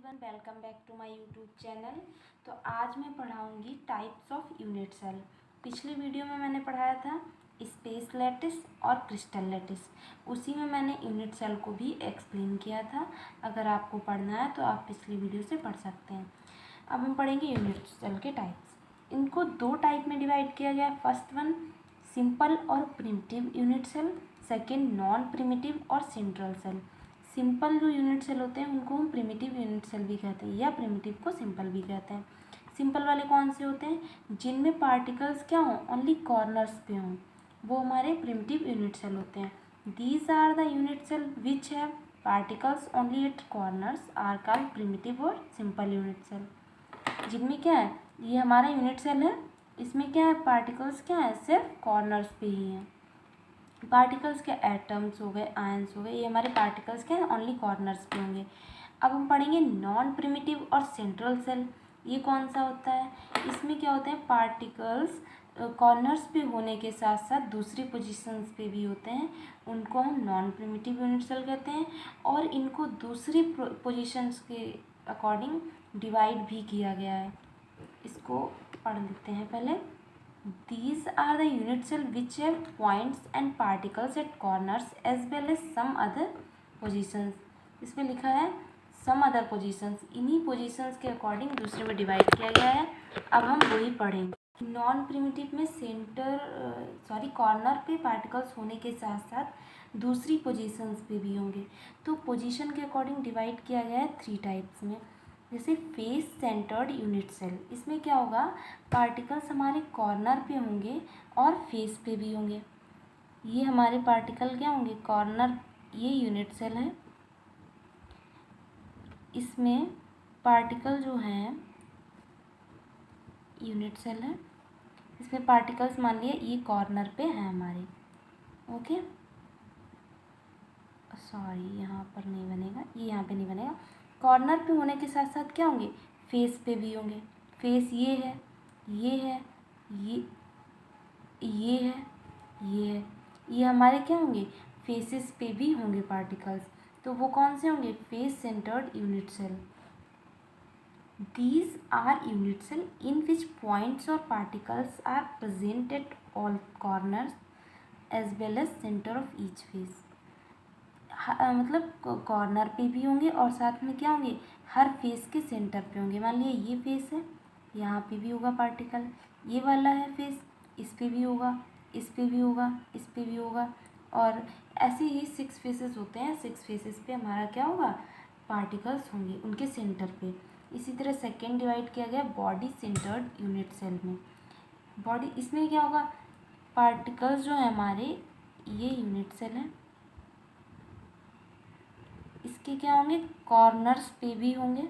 Everyone, welcome back to my YouTube channel. तो आज मैं पढ़ाऊंगी टाइप्स ऑफ यूनिट सेल। पिछले वीडियो में मैंने पढ़ाया था स्पेस लैटिस और क्रिस्टल लैटिस। उसी में मैंने यूनिट सेल को भी एक्सप्लेन किया था। अगर आपको पढ़ना है तो आप पिछली वीडियो से पढ़ सकते हैं। अब हम पढ़ेंगे यूनिट सेल के टाइप्स। इनको दो टाइप में डिवाइड किया गया है। फर्स्ट वन सिंपल और primitive unit cell, second non primitive और सेंट्रल सेल। सिंपल जो यूनिट सेल होते हैं उनको हम प्रिमिटिव यूनिट सेल भी कहते हैं या प्रिमिटिव को सिंपल भी कहते हैं। सिंपल वाले कौन से होते हैं? जिनमें पार्टिकल्स क्या हों, ओनली कॉर्नर्स पे हों, वो हमारे प्रिमिटिव यूनिट सेल होते हैं। These are the unit cell which have particles only at corners are called primitive और सिंपल यूनिट सेल। जिनमें क्या है, ये हमारा यूनिट सेल है, इसमें क्या है, पार्टिकल्स क्या है, सिर्फ कॉर्नर्स पे ही हैं। पार्टिकल्स के एटम्स हो गए, आयंस हो गए, ये हमारे पार्टिकल्स के ओनली कॉर्नर्स पे होंगे। अब हम पढ़ेंगे नॉन प्रिमिटिव और सेंट्रल सेल। ये कौन सा होता है? इसमें क्या होते हैं, पार्टिकल्स कॉर्नर्स पे होने के साथ साथ दूसरी पोजीशंस पे भी होते हैं, उनको हम नॉन प्रिमिटिव यूनिट सेल कहते हैं। और इनको दूसरी पोजीशंस के अकॉर्डिंग डिवाइड भी किया गया है। इसको पढ़ लेते हैं पहले। These are the unit cell which have points and particles at corners as well as some other positions. इसमें लिखा है some other positions, इन्हीं positions के अकॉर्डिंग दूसरे में डिवाइड किया गया है। अब हम वही पढ़ेंगे। नॉन प्रिमिटिव में कॉर्नर पे पार्टिकल्स होने के साथ साथ दूसरी पोजीशंस पे भी होंगे। तो पोजीशन के अकॉर्डिंग डिवाइड किया गया है 3 टाइप्स में। जैसे फेस सेंटर्ड यूनिट सेल, इसमें क्या होगा, पार्टिकल्स हमारे कॉर्नर पे होंगे और फेस पे भी होंगे। ये हमारे पार्टिकल क्या होंगे, कॉर्नर, ये यूनिट सेल है। इसमें पार्टिकल जो हैं, यूनिट सेल है, इसमें पार्टिकल्स मान लिए ये कॉर्नर पे हैं हमारे। ओके, सॉरी यहाँ पर नहीं बनेगा, ये यहाँ पे नहीं बनेगा। कॉर्नर पे होने के साथ साथ क्या होंगे, फेस पे भी होंगे। फेस ये है, ये है, ये है, ये है, ये हमारे क्या होंगे, फेसेस पे भी होंगे पार्टिकल्स। तो वो कौन से होंगे, face centred unit cell. These are unit cell in which points और particles are present at all corners as well as centre of each face. मतलब कॉर्नर पे भी होंगे और साथ में क्या होंगे, हर फेस के सेंटर पे होंगे। मान लिया ये फेस है, यहाँ पे भी होगा पार्टिकल, ये वाला है फेस, इस पे भी होगा, इस पे भी होगा, इस पे भी होगा। और ऐसे ही 6 फेसेस होते हैं, 6 फेसेस पे हमारा क्या होगा, पार्टिकल्स होंगे उनके सेंटर पे। इसी तरह सेकेंड डिवाइड किया गया बॉडी सेंटर्ड यूनिट सेल में। बॉडी, इसमें क्या होगा, पार्टिकल्स जो है हमारे, ये यूनिट सेल है, इसके क्या होंगे, कॉर्नर्स पे भी होंगे।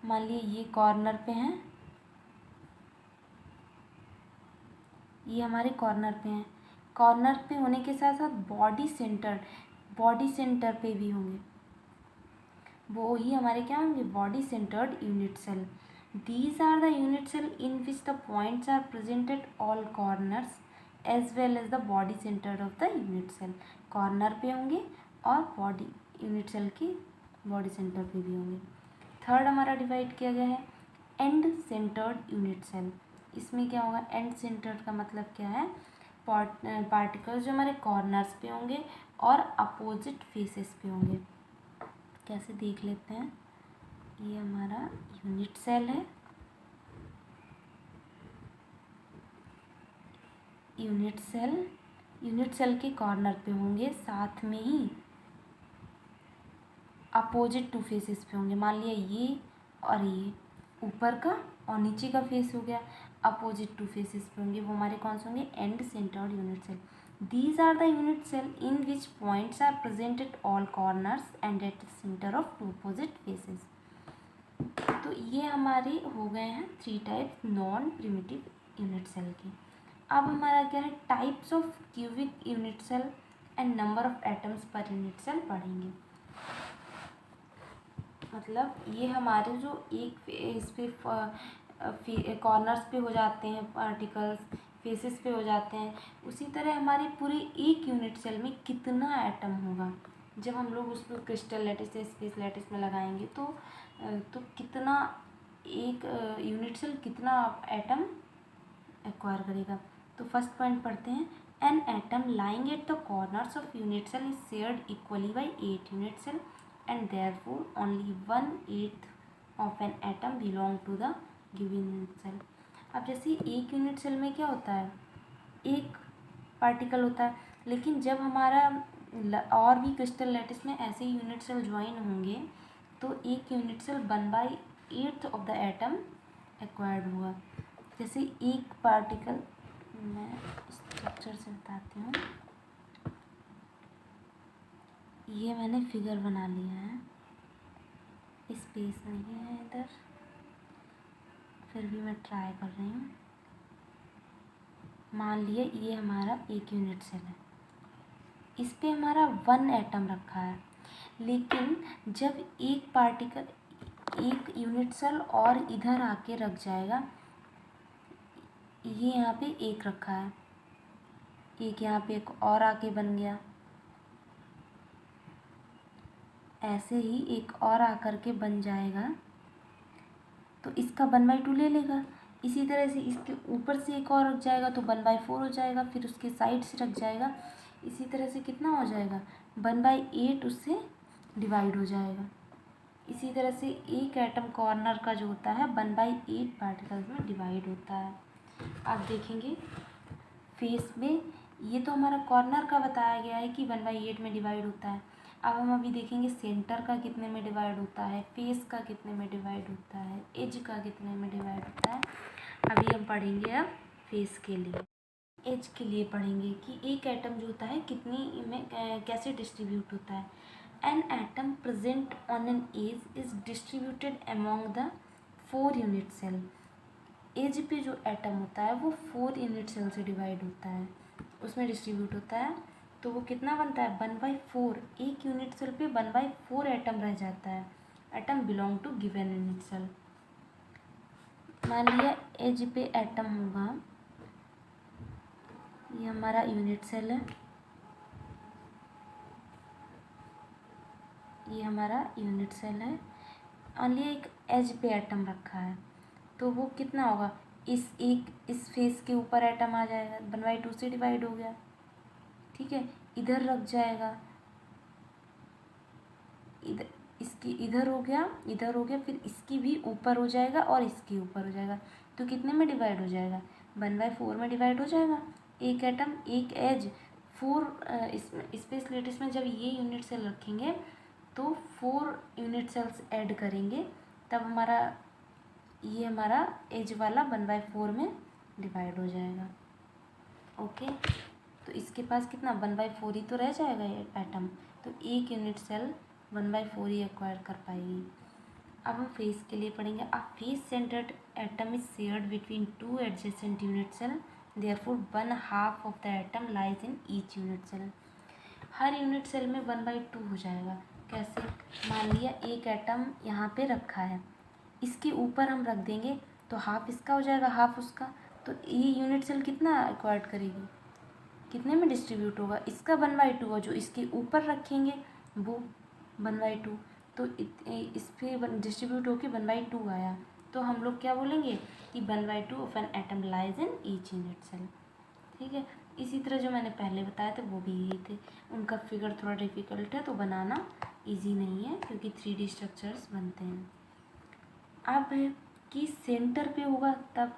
मान लीजिए ये कॉर्नर पे हैं, ये हमारे कॉर्नर पे हैं। कॉर्नर पे होने के साथ साथ बॉडी सेंटर पे भी होंगे, वो ही हमारे क्या होंगे, body centred unit cell. These are the unit cell in which the points are presented all corners as well as the body centre of the unit cell. Corner पे होंगे और बॉडी यूनिट सेल की body centre पे भी होंगे। Third हमारा divide किया गया है एंड सेंटर्ड यूनिट सेल। इसमें क्या होगा, एंड सेंटर्ड का मतलब क्या है, पार्टिकल्स जो हमारे कॉर्नर्स पे होंगे और अपोजिट फेसेस पे होंगे। कैसे देख लेते हैं, ये हमारा यूनिट सेल है, यूनिट सेल के कॉर्नर पे होंगे, साथ में ही अपोजिट 2 फेसेस पे होंगे। मान लिया ये और ये, ऊपर का और नीचे का फेस हो गया, अपोजिट 2 फेसेस पे होंगे, वो हमारे कौन से होंगे, end centred unit cell. These are the unit cell in which points are present at all corners and at centre of 2 opposite faces. तो ये हमारे हो गए हैं 3 types non primitive unit cell के। अब हमारा क्या है, types of cubic unit cell and number of atoms per unit cell पढ़ेंगे। मतलब ये हमारे जो एक इस पे कॉर्नर्स पे हो जाते हैं पार्टिकल्स, फेसेस पे हो जाते हैं, उसी तरह हमारे पूरे एक यूनिट सेल में कितना एटम होगा, जब हम लोग उसको क्रिस्टल लैटिस या स्पेस लैटिस में लगाएंगे तो कितना एक यूनिट सेल कितना एटम एक्वायर करेगा। तो फर्स्ट पॉइंट पढ़ते हैं, an atom lying at the corners of unit cell is shared equally by 8 unit cell and therefore only 1/8 of an atom belong to the given unit cell. अब जैसे एक unit cell में क्या होता है, एक पार्टिकल होता है, लेकिन जब हमारा और भी क्रिस्टल लैटिस में ऐसे यूनिट सेल ज्वाइन होंगे तो एक unit cell 1/8 of the atom acquired हुआ। जैसे एक पार्टिकल, मैं स्ट्रक्चर से बताती हूँ, ये मैंने फिगर बना लिया है, स्पेस नहीं है इधर, फिर भी मैं ट्राई कर रही हूँ। मान लिया ये हमारा एक यूनिट सेल है, इस पे हमारा 1 एटम रखा है, लेकिन जब एक पार्टिकल एक यूनिट सेल और इधर आके रख जाएगा, ये यहाँ पे एक रखा है, एक यहाँ पे एक और आके बन गया, ऐसे ही एक और आकर के बन जाएगा तो इसका 1/2 ले लेगा। इसी तरह से इसके ऊपर से एक और रख जाएगा तो 1/4 हो जाएगा, फिर उसके साइड से रख जाएगा, इसी तरह से कितना हो जाएगा 1/8 उससे डिवाइड हो जाएगा। इसी तरह से एक एटम कॉर्नर का जो होता है 1/8 पार्टिकल्स में डिवाइड होता है। आप देखेंगे फेस में, ये तो हमारा कॉर्नर का बताया गया है कि 1/8 में डिवाइड होता है। अब हम अभी देखेंगे सेंटर का कितने में डिवाइड होता है, फेस का कितने में डिवाइड होता है, एज का कितने में डिवाइड होता है। अभी हम पढ़ेंगे अब फेस के लिए, एज के लिए पढ़ेंगे कि एक एटम जो होता है कितनी में कैसे डिस्ट्रीब्यूट होता है। An atom present on an edge is distributed among the 4 unit cell. Edge पे जो एटम होता है वो 4 यूनिट सेल से डिवाइड होता है, उसमें डिस्ट्रीब्यूट होता है, तो वो कितना बनता है 1/4। एक यूनिट सेल पे 1/4 एटम रह जाता है, atom belong to given unit cell. मान लिया एज पे एटम होगा, ये हमारा यूनिट सेल है, ये हमारा यूनिट सेल है, मान लिया एक एज पे एटम रखा है, तो वो कितना होगा, इस फेस के ऊपर एटम आ जाएगा, 1/2 से डिवाइड हो गया, ठीक है, इधर रख जाएगा, इधर इसकी इधर हो गया, इधर हो गया, फिर इसकी भी ऊपर हो जाएगा और इसकी ऊपर हो जाएगा, तो कितने में डिवाइड हो जाएगा 1/4 में डिवाइड हो जाएगा। एक एटम एक एज 4 इसमें स्पेस लेटिस में जब ये यूनिट सेल रखेंगे तो 4 यूनिट सेल्स ऐड करेंगे, तब हमारा ये हमारा एज वाला 1/4 में डिवाइड हो जाएगा। ओके, तो इसके पास कितना 1/4 ही तो रह जाएगा ये एटम, तो एक यूनिट सेल 1/4 ही एक्वायर कर पाएगी। अब हम फेस के लिए पढ़ेंगे। A face centred atom is shared between 2 adjacent unit cell, therefore 1/2 of the atom lies in each unit cell. हर यूनिट सेल में 1/2 हो जाएगा। कैसे, मान लिया एक एटम यहाँ पे रखा है, इसके ऊपर हम रख देंगे तो हाफ इसका हो जाएगा हाफ उसका, तो ये यूनिट सेल कितना एक्वायर करेगी, कितने में डिस्ट्रीब्यूट होगा, इसका 1/2 होगा, जो इसके ऊपर रखेंगे वो 1/2, तो इस पर डिस्ट्रीब्यूट होके 1/2 आया, तो हम लोग क्या बोलेंगे कि 1/2 of an atom lies in each unit cell. ठीक है, इसी तरह जो मैंने पहले बताया था वो भी यही थे। उनका फिगर थोड़ा डिफ़िकल्ट है तो बनाना इजी नहीं है, क्योंकि 3D स्ट्रक्चर्स बनते हैं। अब है कि सेंटर पे होगा तब,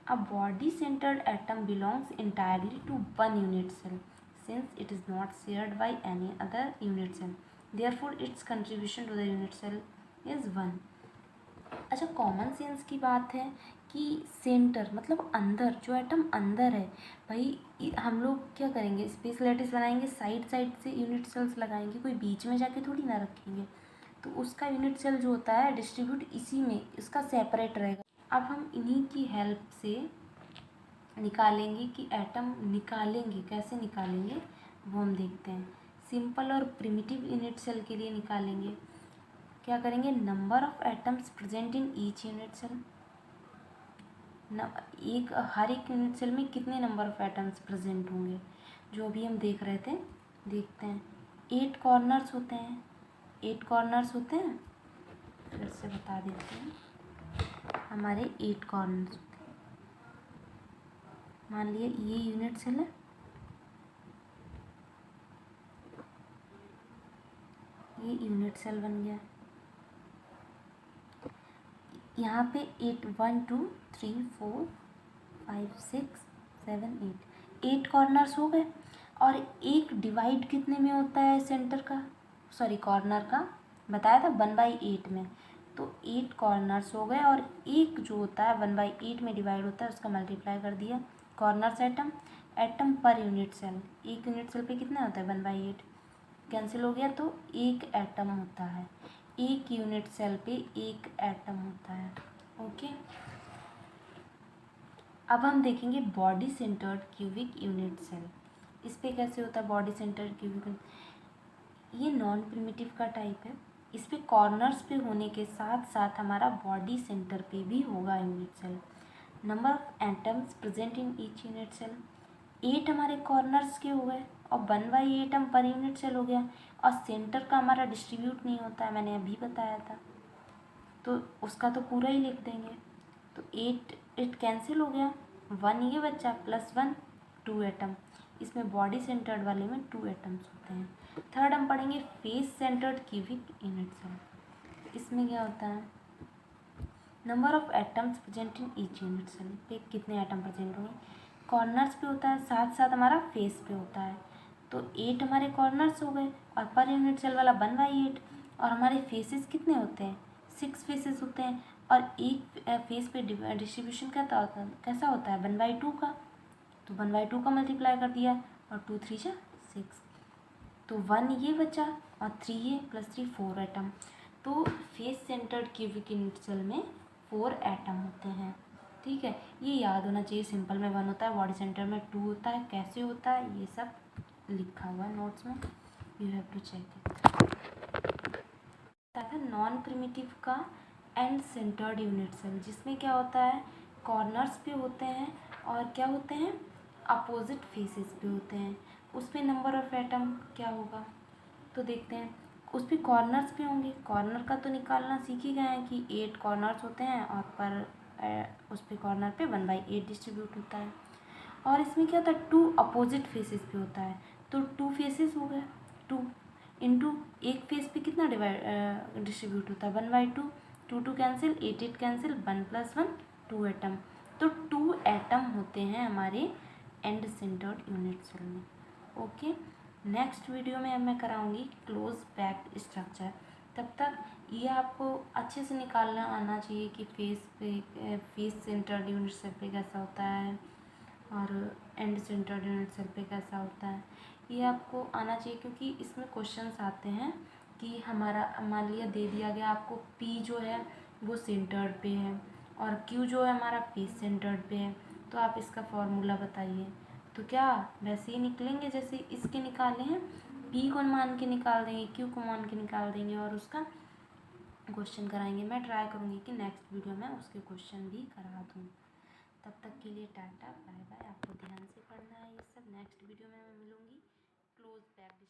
a body centered atom belongs entirely to one unit cell since it is not shared by any other unit cell, therefore its contribution to the unit cell is 1। अच्छा, common sense की बात है कि centre मतलब अंदर, जो atom अंदर है, भाई हम लोग क्या करेंगे, स्पेस लैटिस बनाएंगे, साइड साइड से यूनिट सेल्स लगाएंगे, कोई बीच में जाके थोड़ी ना रखेंगे, तो उसका यूनिट सेल जो होता है डिस्ट्रीब्यूट इसी में, इसका सेपरेट रहेगा। अब हम इन्हीं की हेल्प से निकालेंगे कि एटम निकालेंगे, कैसे निकालेंगे वो हम देखते हैं। सिंपल और प्रिमिटिव यूनिट सेल के लिए निकालेंगे, क्या करेंगे, number of atoms present in each unit cell, हर एक यूनिट सेल में कितने नंबर ऑफ एटम्स प्रेजेंट होंगे, जो अभी हम देख रहे थे, देखते हैं। 8 कॉर्नर्स होते हैं, 8 कॉर्नर्स होते हैं, फिर से बता देते हैं, हमारे 8 कॉर्नर्स होते हैं। मान लिया ये यूनिट सेल है, ये यूनिट सेल बन गया। यहाँ पे 8 1 2 3 4 5 6 7 8 कॉर्नर्स हो गए। और एक डिवाइड कितने में होता है सेंटर का, सॉरी कॉर्नर का, बताया था 1/8 में। तो 8 कॉर्नर्स हो गए और एक जो होता है 1/8 में डिवाइड होता है उसका मल्टीप्लाई कर दिया। Corners atom, atom per unit cell, एक यूनिट सेल पे कितना होता है 1/8, कैंसिल हो गया तो एक एटम होता है, एक यूनिट सेल पे एक एटम होता है। ओके, अब हम देखेंगे body centred cubic unit cell. इस पे कैसे होता है बॉडी सेंटर्ड क्यूबिक, ये नॉन प्रिमिटिव का टाइप है। इस पे कॉर्नर्स पे होने के साथ साथ हमारा बॉडी सेंटर पे भी होगा unit cell. Number of atoms present in each unit cell, 8 हमारे कॉर्नर्स के हो गए और 1/8 एटम पर यूनिट सेल हो गया। और सेंटर का हमारा डिस्ट्रीब्यूट नहीं होता है, मैंने अभी बताया था, तो उसका तो पूरा ही लिख देंगे। तो 8 कैंसिल हो गया, 1 ये बच्चा +1 2 एटम, इसमें बॉडी सेंटर्ड वाले में 2 एटम्स होते हैं। थर्ड हम पढ़ेंगे face centred cubic unit cell. इसमें क्या होता है, number of atoms present in each unit cell, पे कितने एटम प्रेजेंट होंगे, कॉर्नर्स पे होता है साथ साथ हमारा फेस पे होता है। तो 8 हमारे कॉर्नर्स हो गए और पर यूनिट सेल वाला 1/8। और हमारे फेसेस कितने होते हैं, 6 फेसेस होते हैं। और एक फेस पे डिस्ट्रीब्यूशन कैसा होता है 1/2 का, तो 1/2 का मल्टीप्लाई कर दिया और 2 3 जा 6, तो 1 ये बचा और 3 ये +3 4 एटम। तो face centred cubic unit cell में 4 एटम होते हैं। ठीक है, ये याद होना चाहिए। सिंपल में 1 होता है, बॉडी सेंटर में 2 होता है, कैसे होता है ये सब लिखा हुआ है नोट्स में, you have to check it. था नॉन प्रिमिटिव का एंड सेंटर्ड यूनिट सेल, जिसमें क्या होता है कॉर्नर्स पे होते हैं और क्या होते हैं अपोजिट फेसेस पे होते हैं। उस पर नंबर ऑफ एटम क्या होगा तो देखते हैं, उस पर कॉर्नर्स पे होंगे। कॉर्नर का तो निकालना सीख ही गए हैं कि 8 कॉर्नर्स होते हैं और पर उस पर कॉर्नर पे 1/8 डिस्ट्रीब्यूट होता है। और इसमें क्या होता है 2 अपोजिट फेसेस पे होता है, तो 2 फेसेस हो गए, 2 इंटू एक फेस पे कितना डिस्ट्रीब्यूट होता है 1/2, 2 2 कैंसिल, 8 8 कैंसिल, 1 + 1 2 एटम। तो 2 एटम होते हैं हमारे एंड सेंटर्ड यूनिट सेल में। ओके, नेक्स्ट वीडियो में अब मैं कराऊंगी क्लोज पैक्ड स्ट्रक्चर। तब तक ये आपको अच्छे से निकालना आना चाहिए कि फेस सेंटर्ड यूनिट सेल पे कैसा होता है और एंड सेंटर्ड यूनिट सेल पे कैसा होता है, ये आपको आना चाहिए। क्योंकि इसमें क्वेश्चंस आते हैं कि हमारा मान लिया दे दिया गया आपको P जो है वो सेंटर्ड पे है और Q जो है हमारा फेस सेंटर्ड पे है, तो आप इसका फॉर्मूला बताइए। तो क्या वैसे ही निकलेंगे जैसे इसके निकाले हैं, P को मान के निकाल देंगे, Q को मान के निकाल देंगे और उसका क्वेश्चन कराएंगे। मैं ट्राई करूँगी कि नेक्स्ट वीडियो में उसके क्वेश्चन भी करा दूँ। तब तक के लिए टाटा बाय बाय, आपको ध्यान से पढ़ना है ये सब। नेक्स्ट वीडियो में मैं मिलूँगी क्लोज पैक्ड